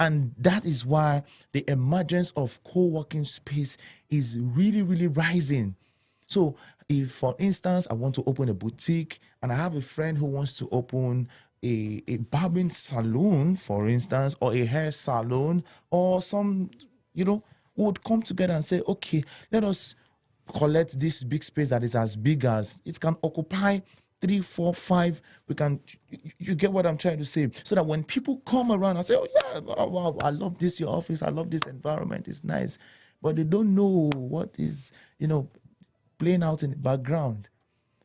And that is why the emergence of co-working space is really, really rising. So if, for instance, I want to open a boutique and I have a friend who wants to open a barbering salon, for instance, or a hair salon, or some, would come together and say, okay, let us collect this big space that is as big as it can occupy 3, 4, 5. We can, you get what I'm trying to say, so that when people come around and say, oh yeah, wow, I love this, your office, I love this environment, it's nice, but they don't know what is, playing out in the background.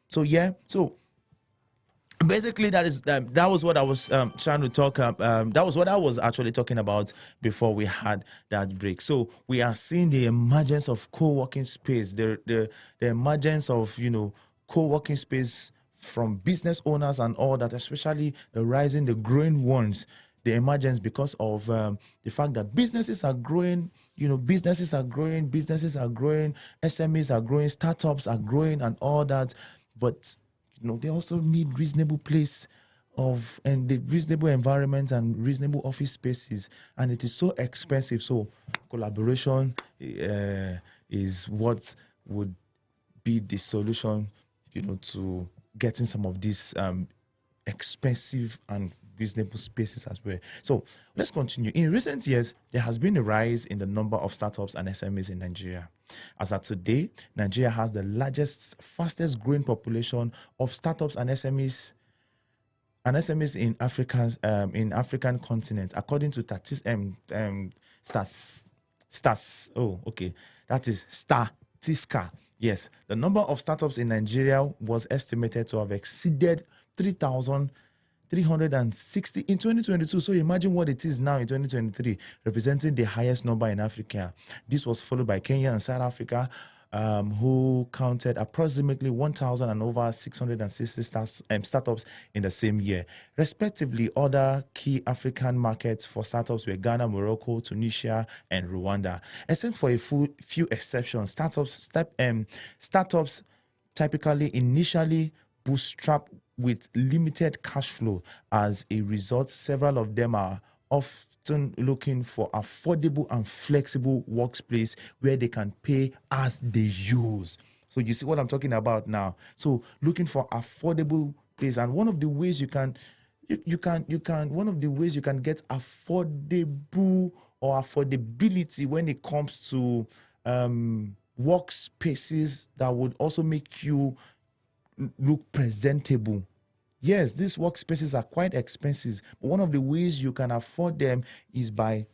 So yeah, so basically that was what I was trying to talk that was what I was actually talking about before we had that break. So we are seeing the emergence of co-working space, the emergence of co-working space from business owners and all that, especially the growing ones, the emergence because of the fact that businesses are growing, businesses are growing, SMEs are growing, startups are growing and all that. But they also need reasonable place and the reasonable environment and reasonable office spaces, and it is so expensive. So collaboration is what would be the solution, to getting some of these expensive and reasonable spaces as well. So let's continue. In recent years, there has been a rise in the number of startups and SMEs in Nigeria. As of today, Nigeria has the largest, fastest growing population of startups and SMEs in African continent, according to stats. Oh, okay, that is Statista. Yes, the number of startups in Nigeria was estimated to have exceeded 3,360 in 2022. So imagine what it is now in 2023, representing the highest number in Africa. This was followed by Kenya and South Africa, who counted approximately 1,000 and over 660 startups in the same year. Respectively, other key African markets for startups were Ghana, Morocco, Tunisia, and Rwanda. Except for a few exceptions, startups typically initially bootstrap with limited cash flow. As a result, several of them are often looking for affordable and flexible workspace where they can pay as they use. So you see what I'm talking about now. So looking for affordable place, and one of the ways you can get affordable or affordability when it comes to workspaces that would also make you look presentable. Yes, these workspaces are quite expensive, but one of the ways you can afford them is by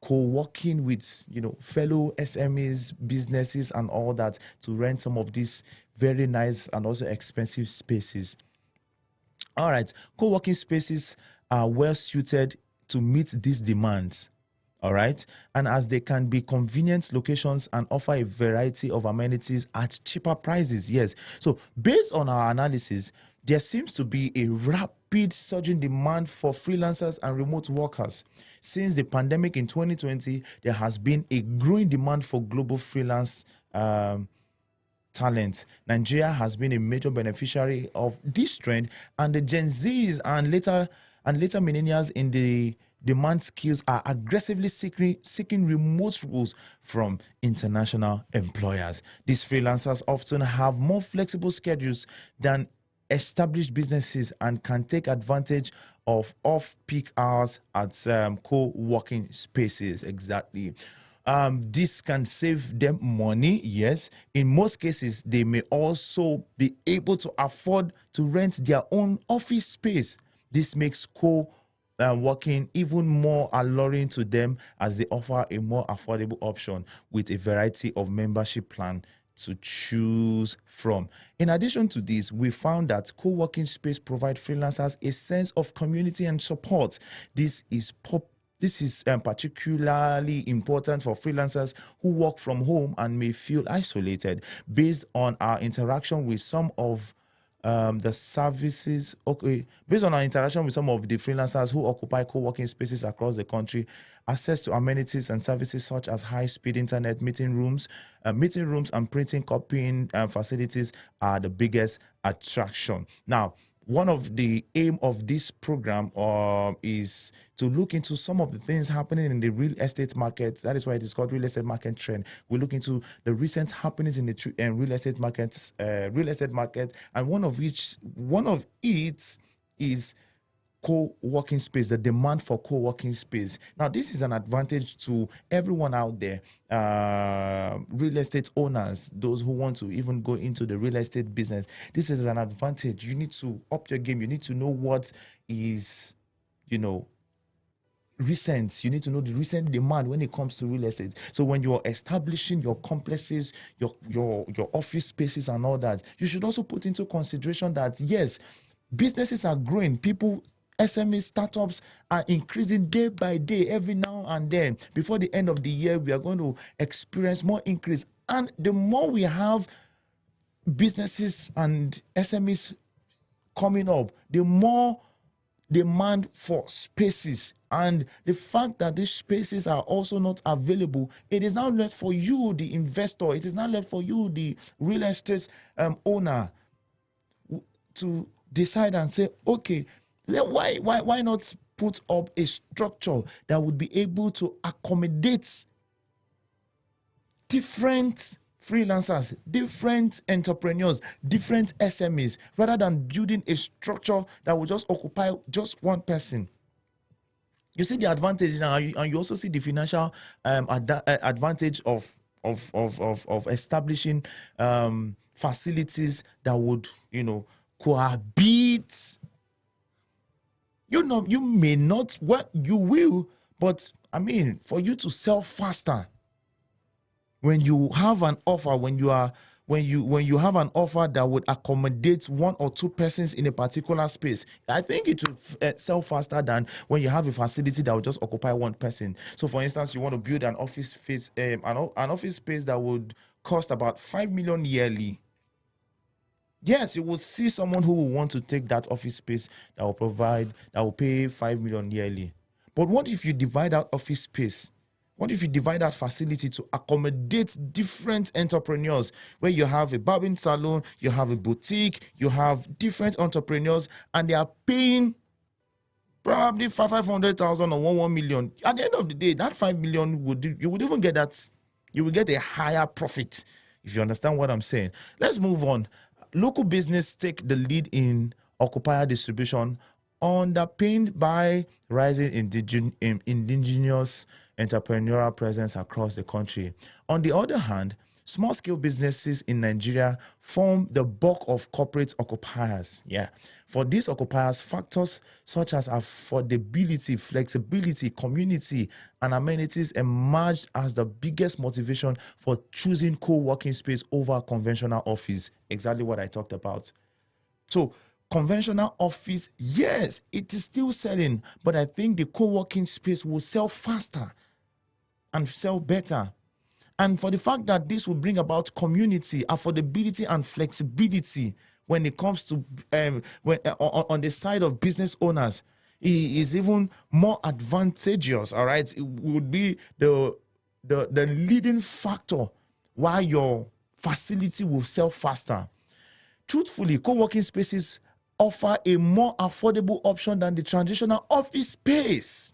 co-working with fellow SMEs, businesses and all that, to rent some of these very nice and also expensive spaces. All right, co-working spaces are well suited to meet these demands. All right. And as they can be convenient locations and offer a variety of amenities at cheaper prices. Yes. So based on our analysis, there seems to be a rapid surging demand for freelancers and remote workers. Since the pandemic in 2020, there has been a growing demand for global freelance talent. Nigeria has been a major beneficiary of this trend, and the Gen Zs and later millennials in the demand skills are aggressively seeking remote roles from international employers. These freelancers often have more flexible schedules than established businesses and can take advantage of off-peak hours at co-working spaces. Exactly. This can save them money, yes. In most cases, they may also be able to afford to rent their own office space. This makes working even more alluring to them, as they offer a more affordable option with a variety of membership plan to choose from. In addition to this, we found that co-working space provide freelancers a sense of community and support. This is particularly important for freelancers who work from home and may feel isolated. Based on our interaction with some of the freelancers who occupy co-working spaces across the country, access to amenities and services such as high-speed internet, meeting rooms and printing, copying facilities are the biggest attraction. Now, one of the aim of this program is to look into some of the things happening in the real estate market. That is why it is called real estate market trend. We look into the recent happenings in the real estate market, and one of it is co-working space, the demand for co-working space. Now, this is an advantage to everyone out there, real estate owners, those who want to even go into the real estate business. This is an advantage. You need to up your game. You need to know what is, recent. You need to know the recent demand when it comes to real estate. So when you're establishing your complexes, your office spaces and all that, you should also put into consideration that, yes, businesses are growing. SME startups are increasing day by day, every now and then. Before the end of the year, we are going to experience more increase. And the more we have businesses and SMEs coming up, the more demand for spaces. And the fact that these spaces are also not available, it is now left for you, the investor, it is now left for you, the real estate owner, to decide and say, okay, why not put up a structure that would be able to accommodate different freelancers, different entrepreneurs, different SMEs, rather than building a structure that will just occupy just one person. You see the advantage now, and you also see the financial advantage of establishing facilities that would, cohabit. You may not, you will, but I mean, for you to sell faster, when you have an offer, when you have an offer that would accommodate one or two persons in a particular space, I think it will sell faster than when you have a facility that will just occupy one person. So, for instance, you want to build an office space, an office space that would cost about 5 million yearly. Yes, you will see someone who will want to take that office space that will pay 5 million yearly. But what if you divide that office space? What if you divide that facility to accommodate different entrepreneurs, where you have a barbering salon, you have a boutique, you have different entrepreneurs, and they are paying probably 500,000 or 1 million. At the end of the day, that 5 million you would even get that. You will get a higher profit, if you understand what I'm saying. Let's move on. Local business take the lead in occupier distribution, underpinned by rising indigenous entrepreneurial presence across the country. On the other hand, small-scale businesses in Nigeria form the bulk of corporate occupiers. Yeah. For these occupiers, factors such as affordability, flexibility, community, and amenities emerged as the biggest motivation for choosing co-working space over conventional office. Exactly what I talked about. So, conventional office, yes, it is still selling, but I think the co-working space will sell faster and sell better. And for the fact that this will bring about community, affordability, and flexibility when it comes to on the side of business owners, it is even more advantageous. All right, it would be the leading factor why your facility will sell faster. Truthfully, co-working spaces offer a more affordable option than the traditional office space,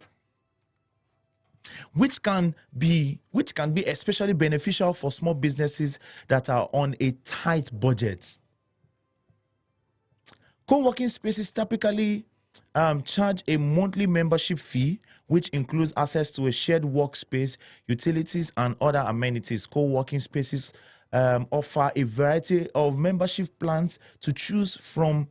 which can be especially beneficial for small businesses that are on a tight budget. Co-working spaces typically charge a monthly membership fee, which includes access to a shared workspace, utilities, and other amenities. Co-working spaces offer a variety of membership plans to choose from,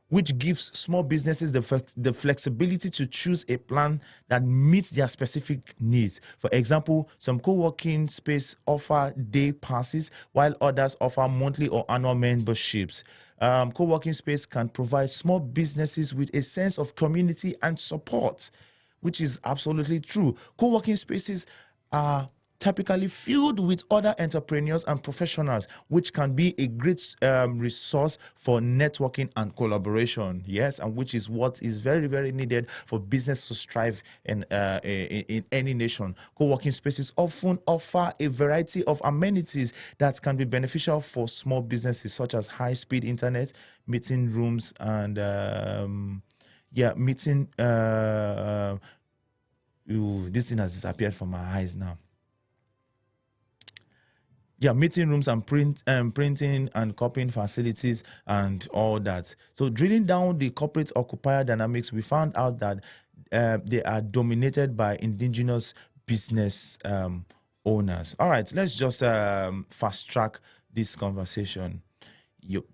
which gives small businesses the flexibility to choose a plan that meets their specific needs. For example, some co-working space offer day passes, while others offer monthly or annual memberships. Co-working space can provide small businesses with a sense of community and support, which is absolutely true. Co-working spaces are typically filled with other entrepreneurs and professionals, which can be a great resource for networking and collaboration. Yes, and which is what is very, very needed for business to strive in any nation. Co-working spaces often offer a variety of amenities that can be beneficial for small businesses, such as high-speed internet, meeting rooms, and meeting. This thing has disappeared from my eyes now. Meeting rooms and printing and copying facilities and all that. So drilling down the corporate occupier dynamics, we found out that they are dominated by indigenous business owners. All right, let's just fast track this conversation. You.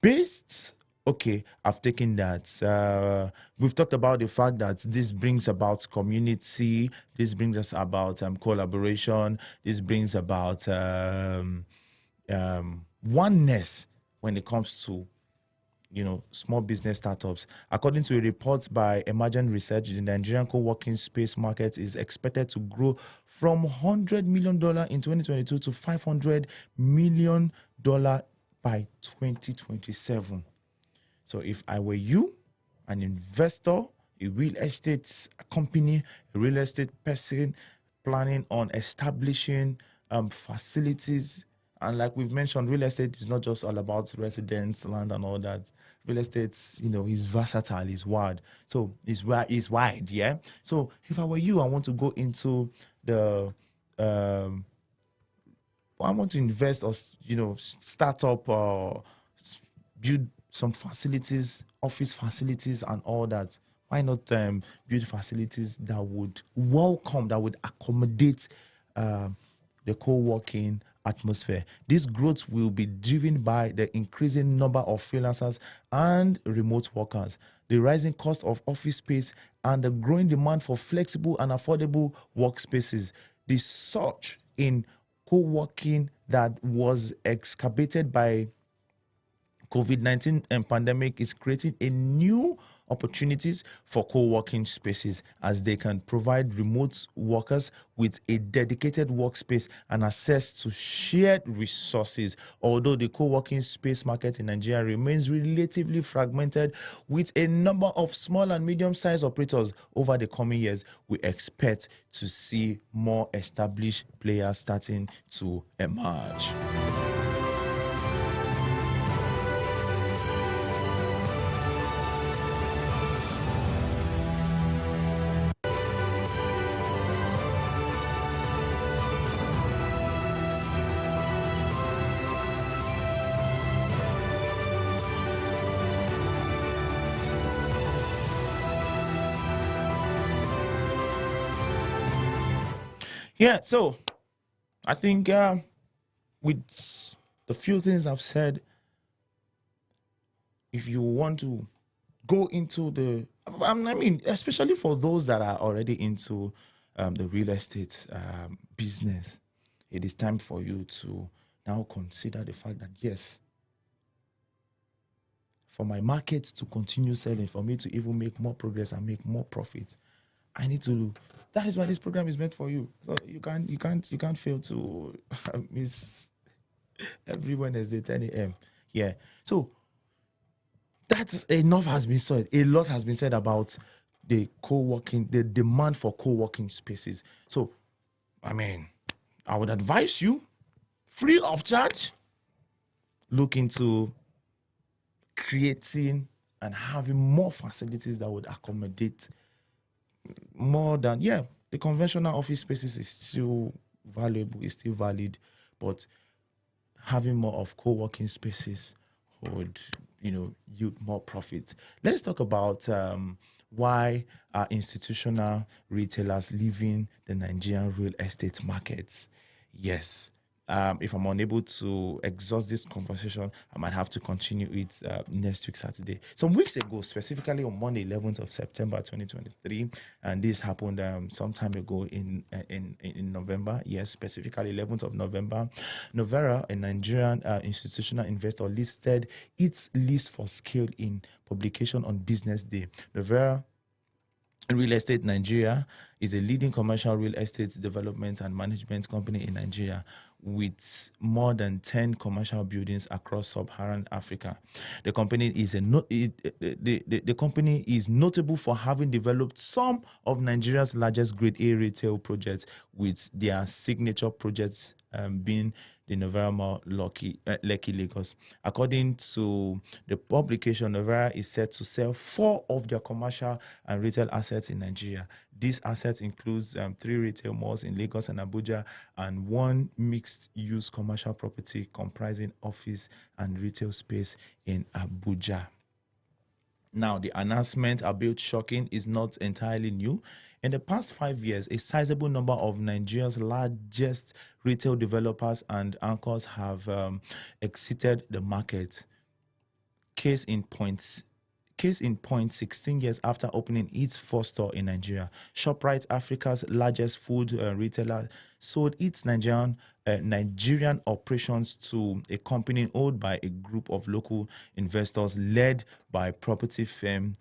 Based, okay, I've taken that. We've talked about the fact that this brings about community, this brings us about collaboration, this brings about oneness when it comes to small business startups. According to a report by Emergent Research, the Nigerian co-working space market is expected to grow from $100 million in 2022 to $500 million by 2027. So if I were you, an investor, a real estate company, a real estate person planning on establishing facilities, and like we've mentioned, real estate is not just all about residence, land, and all that. Real estate, is versatile, is wide. So it's wide, yeah. So if I were you, I want to go into the I want to invest or start up or build some facilities, office facilities, and all that. Why not build facilities that would accommodate the co-working atmosphere? This growth will be driven by the increasing number of freelancers and remote workers, the rising cost of office space, and the growing demand for flexible and affordable workspaces. The surge in co-working that was exacerbated by COVID-19 and pandemic is creating a new opportunities for co-working spaces, as they can provide remote workers with a dedicated workspace and access to shared resources. Although the co-working space market in Nigeria remains relatively fragmented with a number of small and medium-sized operators, over the coming years, we expect to see more established players starting to emerge. Yeah, so I think with the few things I've said, if you want to go into especially for those that are already into the real estate business, it is time for you to now consider the fact that, yes, for my market to continue selling, for me to even make more progress and make more profit, I need to. That is why this program is meant for you. So you can't fail to miss every Wednesday 10 a.m. Yeah. So that's enough has been said. A lot has been said about the demand for co-working spaces. So, I would advise you, free of charge, look into creating and having more facilities that would accommodate more than the conventional office spaces is still valuable, is still valid, but having more of co-working spaces would yield more profit. Let's talk about why are institutional retailers leaving the Nigerian real estate markets. Yes. If I'm unable to exhaust this conversation, I might have to continue it next week, Saturday. Some weeks ago, specifically on Monday, 11th of September, 2023, and this happened some time ago in November. Yes, specifically 11th of November. Novera, a Nigerian institutional investor, listed its list for scale in publication on Business Day. Novera Real Estate Nigeria is a leading commercial real estate development and management company in Nigeria with more than 10 commercial buildings across sub-Saharan Africa. The company is the company is notable for having developed some of Nigeria's largest grade A retail projects, with their signature projects being the Novara Mall, Lekki, Lagos. According to the publication, Novara is set to sell 4 of their commercial and retail assets in Nigeria. These assets includes 3 retail malls in Lagos and Abuja, and 1 mixed-use commercial property comprising office and retail space in Abuja. Now, the announcement, albeit shocking, is not entirely new. In the past 5 years, a sizable number of Nigeria's largest retail developers and anchors have exited the market. Case in point, 16 years after opening its first store in Nigeria, ShopRite, Africa's largest food retailer, sold its Nigerian operations to a company owned by a group of local investors led by property firm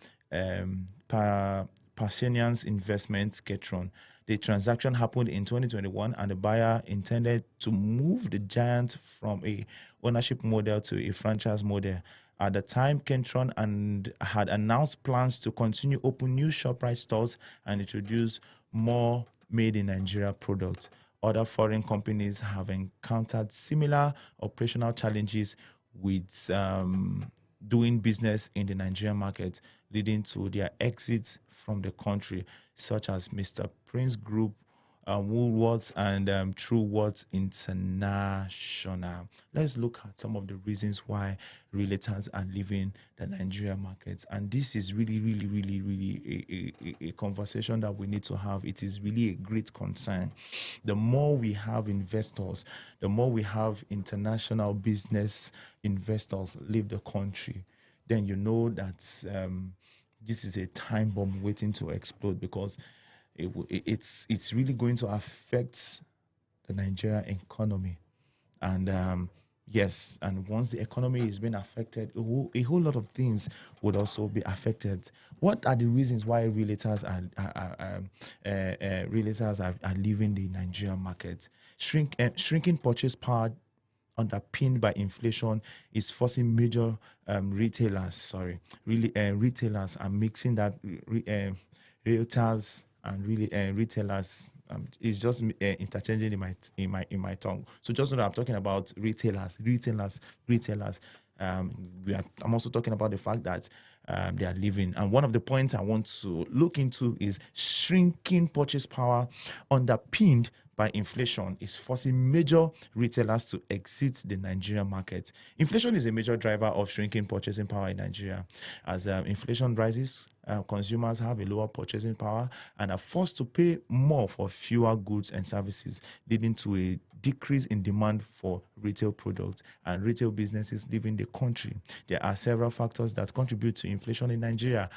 Parsonians Investments Ketron. The transaction happened in 2021, and the buyer intended to move the giant from a ownership model to a franchise model. At the time, Ketron had announced plans to continue open new ShopRite stores and introduce more made-in-Nigeria products. Other foreign companies have encountered similar operational challenges with doing business in the Nigerian market, leading to their exits from the country, such as Mr. Prince Group, Woolworths, and Truworths International. Let's look at some of the reasons why realtors are leaving the Nigerian markets. And this is really, really, really, really a conversation that we need to have. It is really a great concern. The more we have investors, the more we have international business investors leave the country, then you know that this is a time bomb waiting to explode, because it's really going to affect the Nigerian economy. And yes, and once the economy is being affected, a whole lot of things would also be affected. What are the reasons why realtors are leaving the Nigerian market? Shrinking purchase power underpinned by inflation is forcing major retailers are mixing that realtors and really retailers is just interchanging in my tongue. So just know that I'm talking about retailers. I'm also talking about the fact that they are leaving. And one of the points I want to look into is shrinking purchase power underpinned by inflation is forcing major retailers to exit the Nigerian market. Inflation is a major driver of shrinking purchasing power in Nigeria. As inflation rises, consumers have a lower purchasing power and are forced to pay more for fewer goods and services, leading to a decrease in demand for retail products and retail businesses leaving the country. There are several factors that contribute to inflation in Nigeria.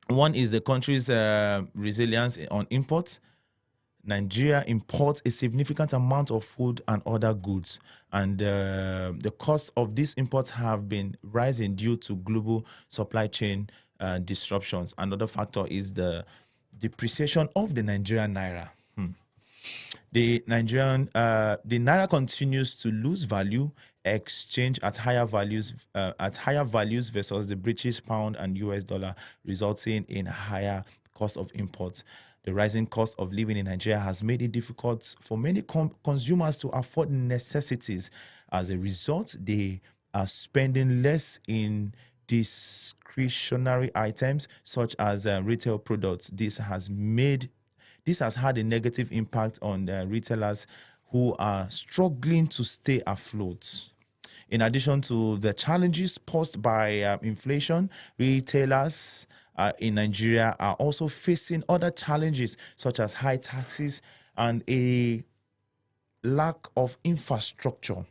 One is the country's resilience on imports. Nigeria imports a significant amount of food and other goods, and the cost of these imports have been rising due to global supply chain disruptions. Another factor is the depreciation of the Nigerian naira. The naira continues to lose value, exchange at higher values versus the British pound and US dollar, resulting in higher cost of imports. The rising cost of living in Nigeria has made it difficult for many consumers to afford necessities. As a result, they are spending less in discretionary items such as retail products. This has had a negative impact on retailers who are struggling to stay afloat. In addition to the challenges posed by inflation, retailers in Nigeria are also facing other challenges such as high taxes and a lack of infrastructure.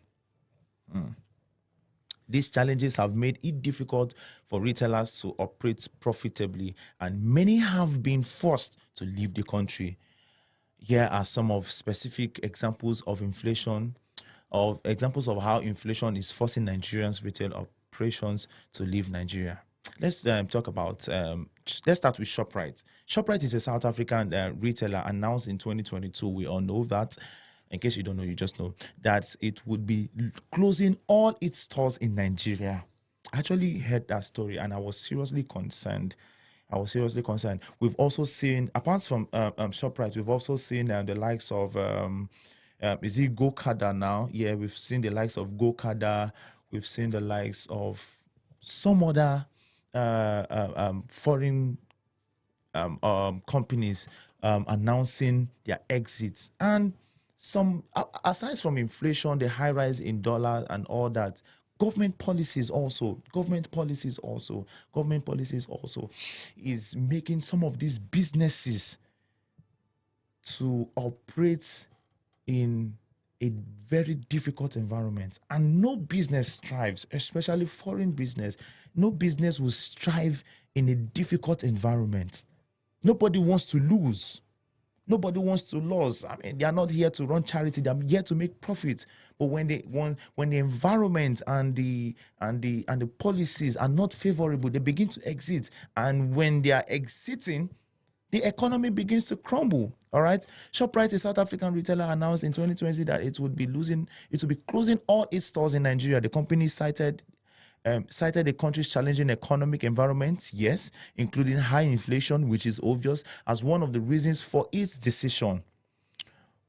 These challenges have made it difficult for retailers to operate profitably, and many have been forced to leave the country. Here are some of specific examples of how inflation is forcing Nigerians' retail operations to leave Nigeria. Let's talk about let's start with ShopRite. ShopRite is a South African retailer announced in 2022. We all know that. In case you don't know, you just know that it would be closing all its stores in Nigeria. I actually heard that story and I was seriously concerned. We've also seen, apart from ShopRite, we've also seen the likes of, is it Gokada now? Yeah, we've seen the likes of Gokada. We've seen the likes of some other foreign companies announcing their exits. And some, aside from inflation, the high rise in dollar and all that, government policies also is making some of these businesses to operate in a very difficult environment. And no business thrives, especially foreign business. No business will strive in a difficult environment. Nobody wants to lose. Nobody wants to lose. I mean, they are not here to run charity. They are here to make profit. But when the environment and the policies are not favorable, they begin to exit. And when they are exiting, the economy begins to crumble. All right. ShopRite, a South African retailer, announced in 2020 that it would be closing all its stores in Nigeria. The company cited the country's challenging economic environment, yes, including high inflation, which is obvious, as one of the reasons for its decision.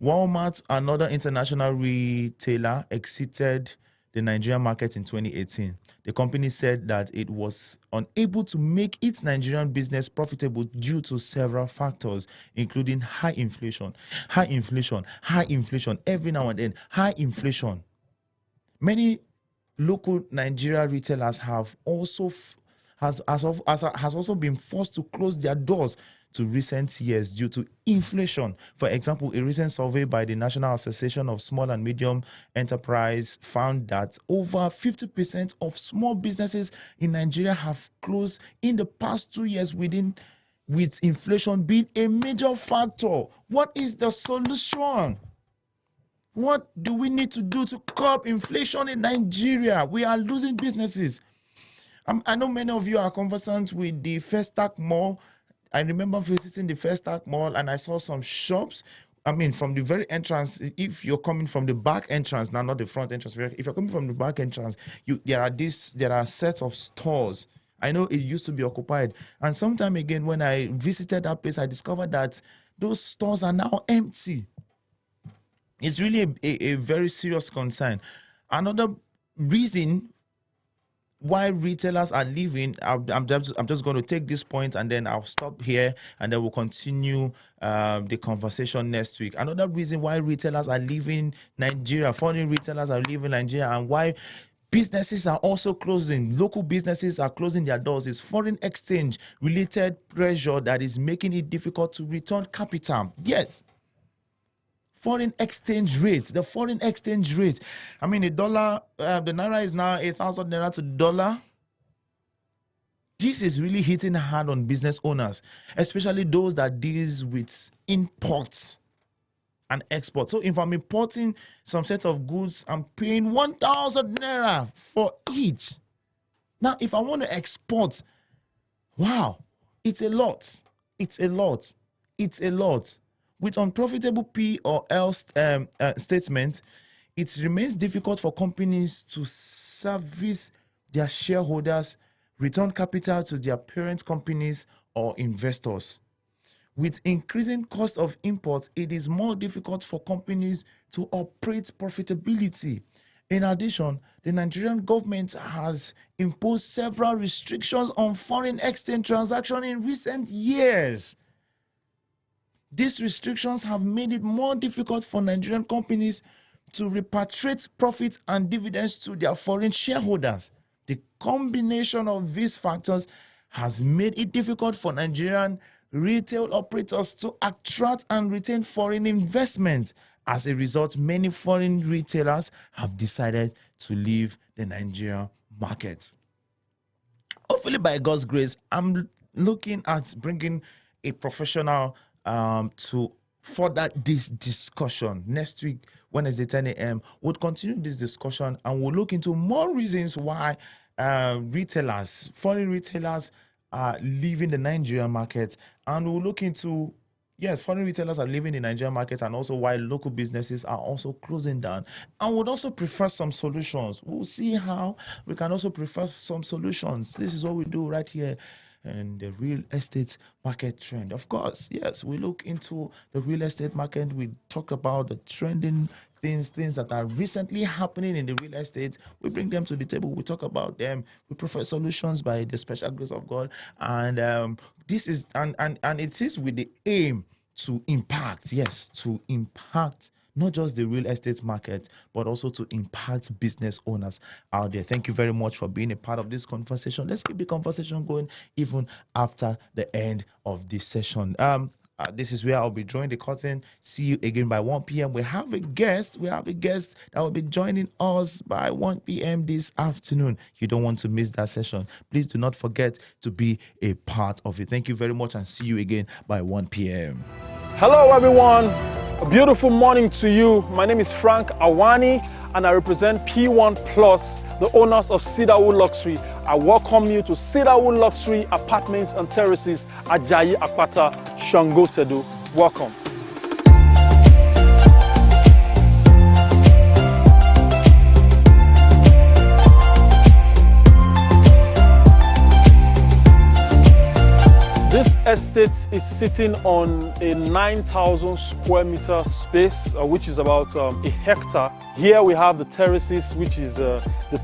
Walmart, another international retailer, exited the Nigerian market in 2018. The company said that it was unable to make its Nigerian business profitable due to several factors, including high inflation, every now and then, high inflation. Many local Nigeria retailers have also has also been forced to close their doors to recent years due to inflation. For example, a recent survey by the National Association of Small and Medium Enterprise found that over 50% of small businesses in Nigeria have closed in the past 2 years, with inflation being a major factor. What is the solution? What do we need to do to curb inflation in Nigeria? We are losing businesses. I know many of you are conversant with the Festac Mall. I remember visiting the Festac Mall and I saw some shops. I mean, from the very entrance, if you're coming from the back entrance, now not the front entrance, if you're coming from the back entrance, there are sets of stores. I know it used to be occupied. And sometime again, when I visited that place, I discovered that those stores are now empty. It's really a very serious concern. Another reason why retailers are leaving, I'm just going to take this point and then I'll stop here and then we'll continue the conversation next week. Another reason why retailers are leaving Nigeria, foreign retailers are leaving Nigeria, and why businesses are also closing, local businesses are closing their doors, is foreign exchange related pressure that is making it difficult to return capital. Yes. Foreign exchange rate, the foreign exchange rate. I mean, the naira is now 8,000 naira to the dollar. This is really hitting hard on business owners, especially those that deals with imports and exports. So if I'm importing some set of goods, I'm paying 1,000 naira for each. Now, if I want to export, wow, it's a lot. With unprofitable P or L statements, it remains difficult for companies to service their shareholders, return capital to their parent companies or investors. With increasing cost of imports, it is more difficult for companies to operate profitability. In addition, the Nigerian government has imposed several restrictions on foreign exchange transactions in recent years. These restrictions have made it more difficult for Nigerian companies to repatriate profits and dividends to their foreign shareholders. The combination of these factors has made it difficult for Nigerian retail operators to attract and retain foreign investment. As a result, many foreign retailers have decided to leave the Nigerian market. Hopefully, by God's grace, I'm looking at bringing a professional to further this discussion. Next week, Wednesday, 10 a.m., we'll continue this discussion and we'll look into more reasons why foreign retailers are leaving the Nigerian market, and we'll look into, yes, foreign retailers are leaving the Nigerian market, and also why local businesses are also closing down, and would also prefer some solutions. We'll see how we can also prefer some solutions. This is what we do right here. And the real estate market trend. Of course, yes, we look into the real estate market. We talk about the trending things that are recently happening in the real estate. We bring them to the table. We talk about them. We prefer solutions by the special grace of God. And this is and it is with the aim to impact, yes, to impact not just the real estate market, but also to impact business owners out there. Thank you very much for being a part of this conversation. Let's keep the conversation going even after the end of this session. This is where I'll be drawing the curtain. See you again by 1 p.m. We have a guest that will be joining us by 1 p.m. this afternoon. You don't want to miss that session. Please do not forget to be a part of it. Thank you very much, and see you again by 1 p.m. Hello, everyone. A beautiful morning to you. My name is Frank Awani, and I represent P1 Plus, the owners of Cedarwood Luxury. I welcome you to Cedarwood Luxury Apartments and Terraces, Ajayi Akpata, Shango Tedo. Welcome. This estate is sitting on a 9,000 square meter space, which is about a hectare. Here we have the terraces, which is the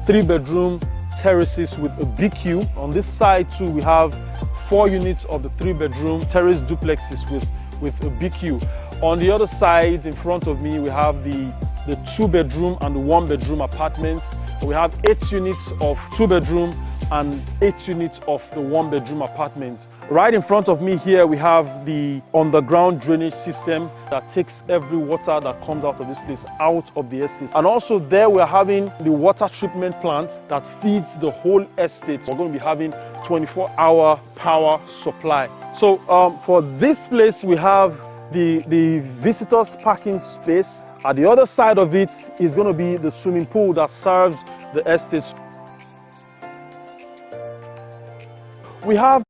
3-bedroom terraces with a BQ. On this side too, we have 4 units of the 3-bedroom terrace duplexes with a BQ. On the other side, in front of me, we have the 2-bedroom and the 1-bedroom apartments. We have 8 units of 2-bedroom and 8 units of the 1-bedroom apartments. Right in front of me here, we have the underground drainage system that takes every water that comes out of this place out of the estate. And also there we're having the water treatment plant that feeds the whole estate. We're going to be having 24-hour power supply. So for this place, we have the visitors parking space. At the other side of it is going to be the swimming pool that serves the estate. We have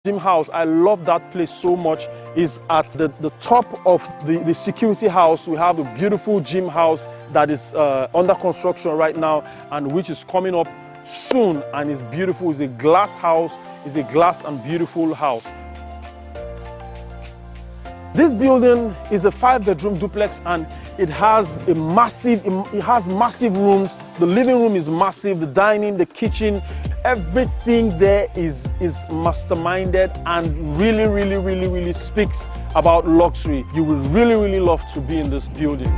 gym house. I love that place so much. Is at the top of the security house. We have a beautiful gym house that is under construction right now, and which is coming up soon, and is beautiful. It's a glass house. It's a glass and beautiful house. This building is a 5-bedroom duplex, and it has massive rooms. The living room is massive, the dining, the kitchen, everything there is masterminded and really speaks about luxury. You will really love to be in this building.